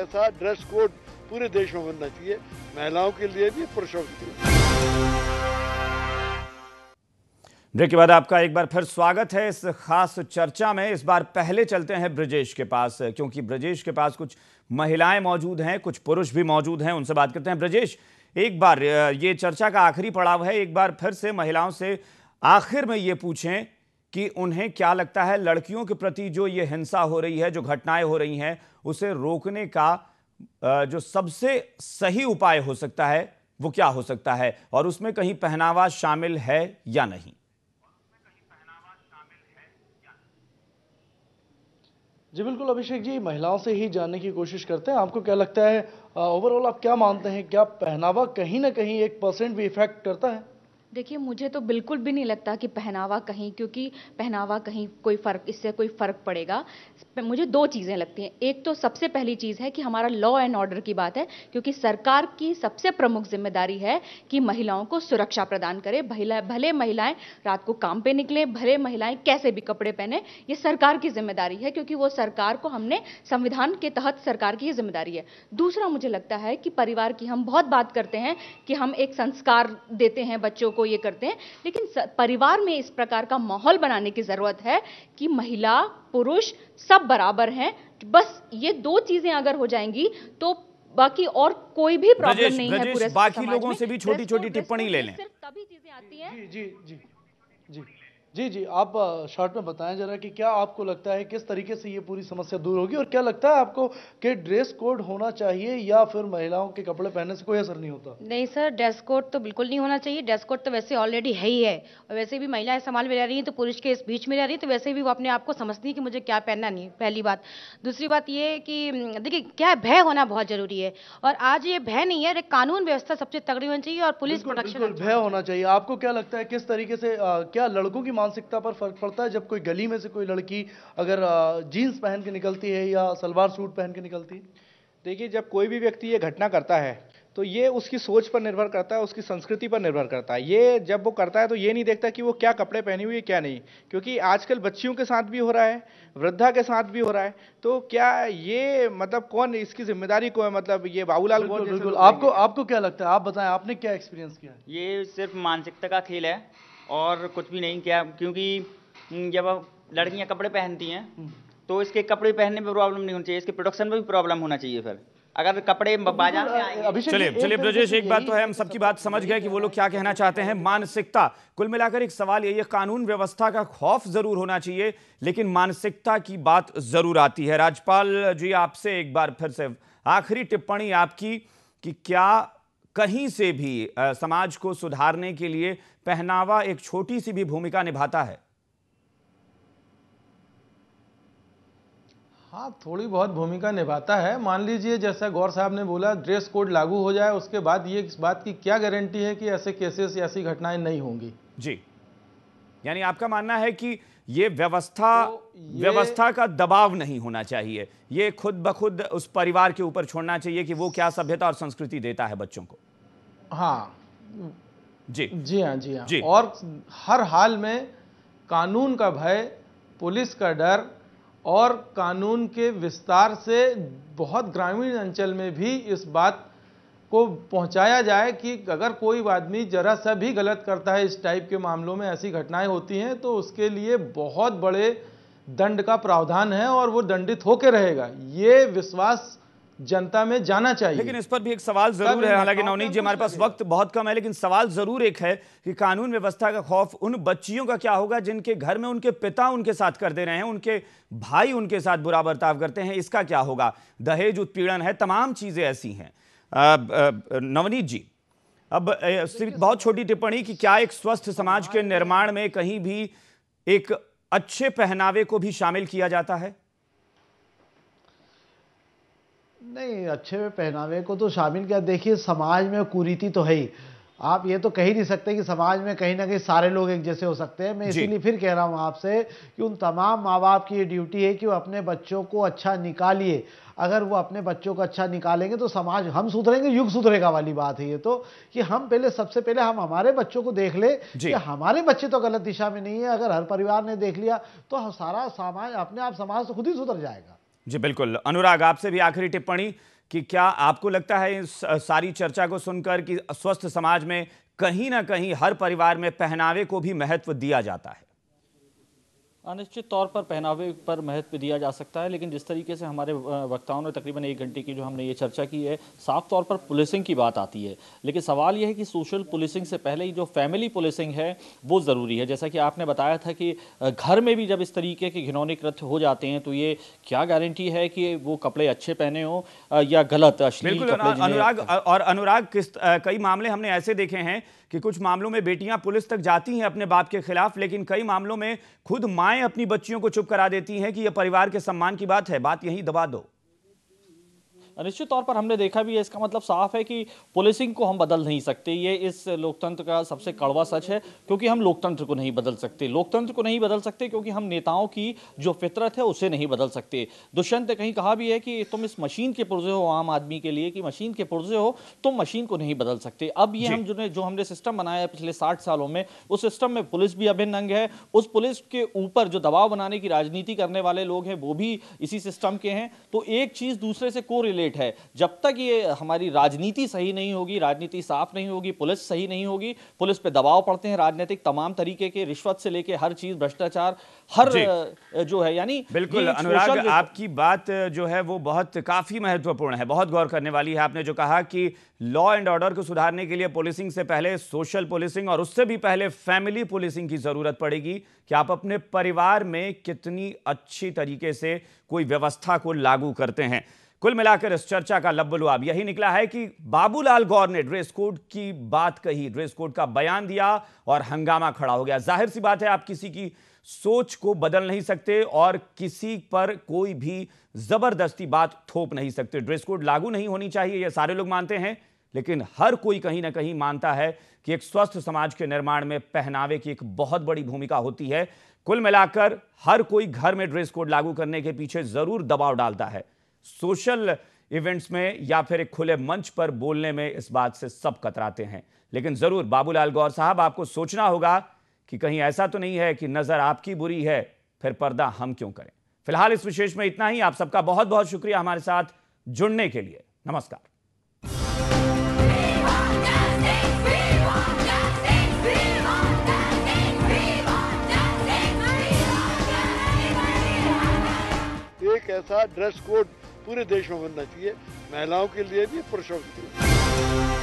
ऐसा dress code पूरे देश में बनना चाहिए, महिलाओं के लिए भी, पुरुषों के लिए। ब्रेक के बाद आपका एक बार फिर स्वागत है इस खास चर्चा में। इस बार पहले चलते हैं ब्रजेश के पास, क्योंकि ब्रजेश के पास कुछ महिलाएं मौजूद हैं, कुछ पुरुष भी मौजूद हैं, उनसे बात करते हैं। ब्रजेश, एक बार ये चर्चा का आखिरी पड़ाव है, एक बार फिर से महिलाओं से आखिर में ये पूछें कि उन्हें क्या लगता है लड़कियों के प्रति जो ये हिंसा हो रही है, जो घटनाएं हो रही हैं, उसे रोकने का जो सबसे सही उपाय हो सकता है वो क्या हो सकता है, और उसमें कहीं पहनावा शामिल है या नहीं। जी बिल्कुल अभिषेक जी, महिलाओं से ही जानने की कोशिश करते हैं। आपको क्या लगता है, ओवरऑल आप क्या मानते हैं, क्या पहनावा कहीं ना कहीं 1% भी इफेक्ट करता है? देखिए, मुझे तो बिल्कुल भी नहीं लगता कि पहनावा कहीं, क्योंकि पहनावा कहीं कोई फ़र्क, इससे कोई फ़र्क पड़ेगा। मुझे 2 चीज़ें लगती हैं। एक तो सबसे पहली चीज़ है कि हमारा लॉ एंड ऑर्डर की बात है, क्योंकि सरकार की सबसे प्रमुख ज़िम्मेदारी है कि महिलाओं को सुरक्षा प्रदान करे। भले महिलाएं रात को काम पे निकलें, भले महिलाएं कैसे भी कपड़े पहने, ये सरकार की ज़िम्मेदारी है, क्योंकि वो सरकार को हमने संविधान के तहत सरकार की ये ज़िम्मेदारी है। दूसरा, मुझे लगता है कि परिवार की हम बहुत बात करते हैं कि हम एक संस्कार देते हैं बच्चों को, ये करते हैं, लेकिन परिवार में इस प्रकार का माहौल बनाने की जरूरत है कि महिला पुरुष सब बराबर हैं। बस ये 2 चीजें अगर हो जाएंगी तो बाकी और कोई भी प्रॉब्लम नहीं है पूरे बाकी लोगों से भी छोटी छोटी टिप्पणी ले लें। सिर्फ तभी चीजें आती हैं। जी जी जी जी जी जी आप शॉर्ट में बताएं जरा कि क्या आपको लगता है किस तरीके से ये पूरी समस्या दूर होगी, और क्या लगता है आपको कि ड्रेस कोड होना चाहिए या फिर महिलाओं के कपड़े पहनने से कोई असर नहीं होता? नहीं सर, ड्रेस कोड तो बिल्कुल नहीं होना चाहिए। ड्रेस कोड तो वैसे ऑलरेडी है ही है, और वैसे भी महिलाएं समाज में रह रही हैं तो पुरुष के इस बीच में रह रही है, तो वैसे भी वो अपने आप को समझती है कि मुझे क्या पहनना नहीं, पहली बात। दूसरी बात ये कि देखिए, क्या भय होना बहुत जरूरी है, और आज ये भय नहीं है, कानून व्यवस्था सबसे तगड़ी होनी चाहिए और पुलिस प्रोटेक्शन भय होना चाहिए। आपको क्या लगता है किस तरीके से क्या लड़कों की मानसिकता पर फर्क पड़ता है जब कोई गली में से कोई लड़की अगर जीन्स पहन के निकलती है या सलवार सूट पहन के निकलती है? देखिए, जब कोई भी व्यक्ति ये घटना करता है तो ये उसकी सोच पर निर्भर करता है, उसकी संस्कृति पर निर्भर करता है। ये जब वो करता है तो ये नहीं देखता कि वो क्या कपड़े पहनी हुई है क्या नहीं, क्योंकि आजकल बच्चियों के साथ भी हो रहा है, वृद्धा के साथ भी हो रहा है। तो क्या ये मतलब कौन इसकी जिम्मेदारी को है, मतलब ये बाबूलाल गौर जैसे लोग आपको क्या लगता है, आप बताएं, आपने क्या एक्सपीरियंस किया? ये सिर्फ मानसिकता का खेल है और कुछ भी नहीं किया, क्योंकि जब लड़कियां कपड़े पहनती हैं तो इसके कपड़े पहनने में प्रॉब्लम नहीं होनी चाहिए, इसके प्रोडक्शन में भी प्रॉब्लम होना चाहिए। फिर अगर कपड़े बाजार में आएंगे। चलिए ब्रजेश, एक बात तो है, हम सबकी बात समझ गए कि वो लोग क्या कहना चाहते हैं। मानसिकता, कुल मिलाकर एक सवाल ये कानून व्यवस्था का खौफ जरूर होना चाहिए, लेकिन मानसिकता की बात जरूर आती है। राज्यपाल जी, आपसे एक बार फिर से आखिरी टिप्पणी आपकी कि क्या कहीं से भी समाज को सुधारने के लिए पहनावा एक छोटी सी भी भूमिका निभाता है? हाँ, थोड़ी बहुत भूमिका निभाता है। मान लीजिए जैसा गौर साहब ने बोला, ड्रेस कोड लागू हो जाए, उसके बाद ये इस बात की क्या गारंटी है कि ऐसे केसेस, ऐसी घटनाएं नहीं होंगी? जी, यानी आपका मानना है कि ये व्यवस्था का दबाव नहीं होना चाहिए, ये खुद ब खुद उस परिवार के ऊपर छोड़ना चाहिए कि वो क्या सभ्यता और संस्कृति देता है बच्चों को। हाँ जी हाँ जी। और हर हाल में कानून का भय, पुलिस का डर और कानून के विस्तार से बहुत ग्रामीण अंचल में भी इस बात को पहुंचाया जाए कि अगर कोई आदमी जरा सा भी गलत करता है, इस टाइप के मामलों में ऐसी घटनाएं होती हैं, तो उसके लिए बहुत बड़े दंड का प्रावधान है और वो दंडित होकर रहेगा। ये विश्वास जनता में जाना चाहिए। लेकिन इस पर भी एक सवाल जरूर है, हालांकि नवनीत जी हमारे पास वक्त बहुत कम है, लेकिन सवाल जरूर एक है कि कानून व्यवस्था का खौफ उन बच्चियों का क्या होगा जिनके घर में उनके पिता उनके साथ कर दे रहे हैं, उनके भाई उनके साथ बुरा बर्ताव करते हैं, इसका क्या होगा? दहेज उत्पीड़न है, तमाम चीजें ऐसी हैं। नवनीत जी, अब सिर्फ बहुत छोटी टिप्पणी कि क्या एक स्वस्थ समाज के निर्माण में कहीं भी एक अच्छे पहनावे को भी शामिल किया जाता है? नहीं, अच्छे पहनावे को तो शामिल किया। देखिए, समाज में कुरीति तो है ही, आप ये तो कह ही नहीं सकते कि समाज में कहीं ना कहीं सारे लोग एक जैसे हो सकते हैं। मैं इसीलिए फिर कह रहा हूँ आपसे कि उन तमाम माँ बाप की ये ड्यूटी है कि वो अपने बच्चों को अच्छा निकालिए। अगर वो अपने बच्चों को अच्छा निकालेंगे तो समाज, हम सुधरेंगे, युग सुधरेगा वाली बात है ये तो, कि हम पहले, सबसे पहले हम हमारे बच्चों को देख ले कि हमारे बच्चे तो गलत दिशा में नहीं है। अगर हर परिवार ने देख लिया तो सारा समाज, अपने आप समाज तो खुद ही सुधर जाएगा। जी बिल्कुल। अनुराग, आपसे भी आखिरी टिप्पणी कि क्या आपको लगता है इस सारी चर्चा को सुनकर कि स्वस्थ समाज में कहीं ना कहीं हर परिवार में पहनावे को भी महत्व दिया जाता है? निश्चित तौर पर पहनावे पर महत्व दिया जा सकता है, लेकिन जिस तरीके से हमारे वक्ताओं ने तकरीबन 1 घंटे की जो हमने ये चर्चा की है, साफ तौर पर पुलिसिंग की बात आती है। लेकिन सवाल ये है कि सोशल पुलिसिंग से पहले ही जो फैमिली पुलिसिंग है वो ज़रूरी है। जैसा कि आपने बताया था कि घर में भी जब इस तरीके के घिनौने कृत्य हो जाते हैं तो ये क्या गारंटी है कि वो कपड़े अच्छे पहने हों या गलत अश्लील कपड़े। अनुराग, कई मामले हमने ऐसे देखे हैं कि कुछ मामलों में बेटियां पुलिस तक जाती हैं अपने बाप के खिलाफ, लेकिन कई मामलों में खुद माएं अपनी बच्चियों को चुप करा देती हैं कि यह परिवार के सम्मान की बात है, बात यहीं दबा दो। निश्चित तौर पर हमने देखा भी है। इसका मतलब साफ है कि पुलिसिंग को हम बदल नहीं सकते। ये इस लोकतंत्र का सबसे कड़वा सच है, क्योंकि हम लोकतंत्र को नहीं बदल सकते। लोकतंत्र को नहीं बदल सकते क्योंकि हम नेताओं की जो फितरत है उसे नहीं बदल सकते। दुष्यंत ने कहीं कहा भी है कि तुम इस मशीन के पुर्जे हो, आम आदमी के लिए कि मशीन के पुर्जे हो, तुम मशीन को नहीं बदल सकते। अब ये हम जो हमने सिस्टम बनाया है पिछले 60 सालों में, उस सिस्टम में पुलिस भी अभिन्न अंग है। उस पुलिस के ऊपर जो दबाव बनाने की राजनीति करने वाले लोग हैं वो भी इसी सिस्टम के हैं। तो एक चीज दूसरे से कोरिलेट है। जब तक ये हमारी राजनीति सही नहीं होगी, राजनीति साफ नहीं होगी, पुलिस सही नहीं होगी, पुलिस पे दबाव पड़ते हैं राजनीतिक तमाम तरीके के, रिश्वत से लेके हर चीज, भ्रष्टाचार, हर जो है, यानी बिल्कुल अनुराग, आपकी बात जो है वो काफी महत्वपूर्ण है, बहुत गौर करने वाली है। आपने जो कहा कि लॉ एंड ऑर्डर को सुधारने के लिए पुलिसिंग से पहले सोशल पुलिसिंग और उससे भी पहले फैमिली पुलिसिंग की जरूरत पड़ेगी कि आप अपने परिवार में कितनी अच्छी तरीके से कोई व्यवस्था को लागू करते हैं। कुल मिलाकर इस चर्चा का लब्बलुआब यही निकला है कि बाबूलाल गौर ने ड्रेस कोड की बात कही, ड्रेस कोड का बयान दिया और हंगामा खड़ा हो गया। जाहिर सी बात है, आप किसी की सोच को बदल नहीं सकते और किसी पर कोई भी जबरदस्ती बात थोप नहीं सकते। ड्रेस कोड लागू नहीं होनी चाहिए, ये सारे लोग मानते हैं, लेकिन हर कोई कहीं ना कहीं मानता है कि एक स्वस्थ समाज के निर्माण में पहनावे की एक बहुत बड़ी भूमिका होती है। कुल मिलाकर हर कोई घर में ड्रेस कोड लागू करने के पीछे जरूर दबाव डालता है। सोशल इवेंट्स में या फिर एक खुले मंच पर बोलने में इस बात से सब कतराते हैं, लेकिन जरूर बाबूलाल गौर साहब, आपको सोचना होगा कि कहीं ऐसा तो नहीं है कि नजर आपकी बुरी है फिर पर्दा हम क्यों करें। फिलहाल इस विशेष में इतना ही। आप सबका बहुत बहुत शुक्रिया हमारे साथ जुड़ने के लिए। नमस्कार। एक ऐसा ड्रेस कोड पूरे देश में बनना चाहिए, महिलाओं के लिए भी, पुरुषों के लिए।